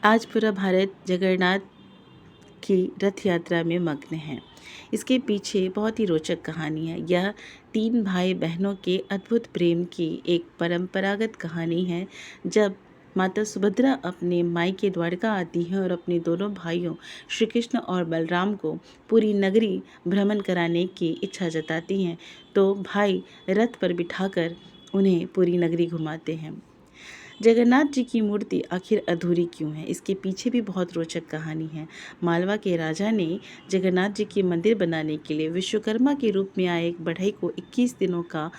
आज पूरा भारत जगन्नाथ की रथ यात्रा में मग्न है। इसके पीछे बहुत ही रोचक कहानी है। यह 3 भाई बहनों के अद्भुत प्रेम की एक परंपरागत कहानी है। जब माता सुभद्रा अपने मायके द्वारका आती हैं और अपने दोनों भाइयों श्री कृष्ण और बलराम को पूरी नगरी भ्रमण कराने की इच्छा जताती हैं, तो भाई रथ पर बिठाकर उन्हें पूरी नगरी घुमाते हैं। जगन्नाथ जी की मूर्ति आखिर अधूरी क्यों है? इसके पीछे भी बहुत रोचक कहानी है। मालवा के राजा ने जगन्नाथ जी की मंदिर बनाने के लिए विश्वकर्मा के रूप में आए एक बढ़ई को 21 दिनों का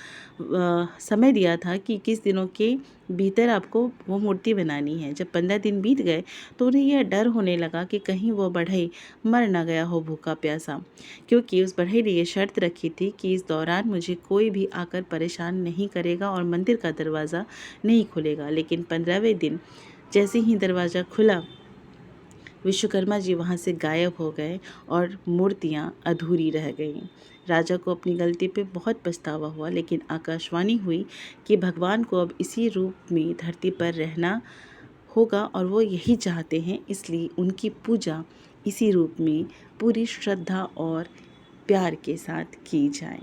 समय दिया था कि 21 दिनों के भीतर आपको वो मूर्ति बनानी है। जब 15 दिन बीत गए तो उन्हें यह डर होने लगा कि कहीं वो बढ़ई मर ना गया हो भूखा प्यासा, क्योंकि उस बढ़ई ने ये शर्त रखी थी कि इस दौरान मुझे कोई भी आकर परेशान नहीं करेगा और मंदिर का दरवाज़ा नहीं खुलेगा। लेकिन 15वें दिन जैसे ही दरवाज़ा खुला, विश्वकर्मा जी वहाँ से गायब हो गए और मूर्तियाँ अधूरी रह गईं। राजा को अपनी गलती पे बहुत पछतावा हुआ, लेकिन आकाशवाणी हुई कि भगवान को अब इसी रूप में धरती पर रहना होगा और वो यही चाहते हैं, इसलिए उनकी पूजा इसी रूप में पूरी श्रद्धा और प्यार के साथ की जाए।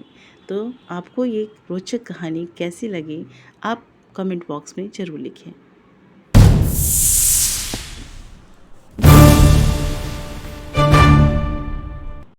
तो आपको ये रोचक कहानी कैसी लगी, आप कमेंट बॉक्स में ज़रूर लिखें।